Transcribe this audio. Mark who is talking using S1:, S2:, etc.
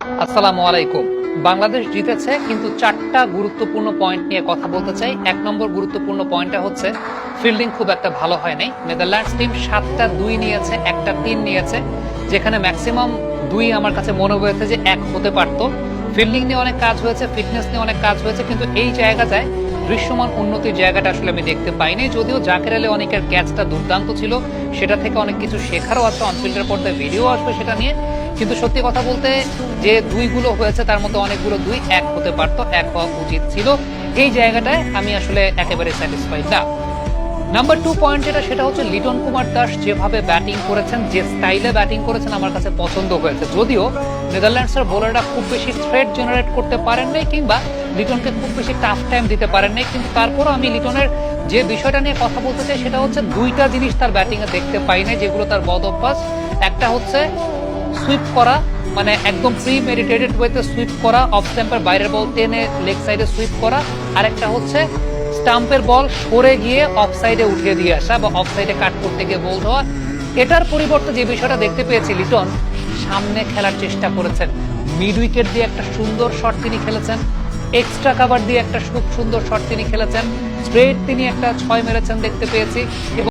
S1: আসসালামু আলাইকুম। বাংলাদেশ জিতেছে, কিন্তু চারটা গুরুত্বপূর্ণ পয়েন্ট নিয়ে কথা বলতে চাই। এক নম্বর গুরুত্বপূর্ণ পয়েন্টটা হচ্ছে ফিল্ডিং খুব একটা ভালো হয় নাই। নেদারল্যান্ডস টিম 7টা 2 নিয়েছে, একটা 3 নিয়েছে, যেখানে ম্যাক্সিমাম 2 আমার কাছে মনে হয়েছে যে 1 হতে পারতো। ফিল্ডিং নিয়ে অনেক কাজ হয়েছে, ফিটনেস নিয়ে অনেক কাজ হয়েছে, কিন্তু এই জায়গাটায় দৃশ্যমান উন্নতির জায়গাটা আসলে আমি দেখতে পাইনি। যদিও জাকের আলী অনেকের ক্যাচটা দুর্দান্ত ছিল, সেটা থেকে অনেক কিছু শেখারও আছে, অনফিল্ডের পর্দায় ভিডিও আসবে সেটা নিয়ে। কিন্তু সত্যি কথা বলতে যে 2 গুলো হয়েছে তার মধ্যে অনেকগুলো 2 1 হতে পারতো, 1 হওয়া উচিত ছিল। এই জায়গাটায় আমি আসলে একেবারে স্যাটিসফাইড না। নাম্বার 2 পয়েন্ট যেটা, সেটা হচ্ছে লিটন কুমার দাস যেভাবে ব্যাটিং করেছেন, যে স্টাইলে ব্যাটিং করেছেন, আমার কাছে পছন্দ হয়েছে। যদিও নেদারল্যান্ডসের বোলাররা খুব বেশি থ্রেট জেনারেট করতে পারেন নাই, কিংবা লিটনকে খুব বেশি টাফ টাইম দিতে পারেন নাই, কিন্তু তারপরও আমি লিটনের যে বিষয়টা নিয়ে কথা বলতে চাই সেটা হচ্ছে 2টা জিনিস তার ব্যাটিং এ দেখতে পাই নাই, যেগুলো তার বদ অভ্যাস। একটা হচ্ছে সুইপ করা, মানে একদম প্রি মেডিটেটেড ওয়েতে সুইপ করা, অফ স্ট্যাম্পের বাইরের বল টেনে লেগ সাইডে সুইপ করা। আরেকটা হচ্ছে স্টাম্পের বল সরে গিয়ে অফ সাইডে উঠিয়ে দিয়ে আসা বা অফ সাইডে কাট করতে গিয়ে বল দেওয়া। এটার পরিবর্তে যে বিষয়টা দেখতে পেয়েছি, লিটন সামনে খেলার চেষ্টা করেছেন। মিড উইকেট দিয়ে একটা সুন্দর শট তিনি খেলেছেন, এক্সট্রা কাভার দিয়ে একটা খুব সুন্দর শট তিনি খেলেছেন, স্ট্রেট তিনি একটা 6 মেরেছেন দেখতে পেয়েছি। এবং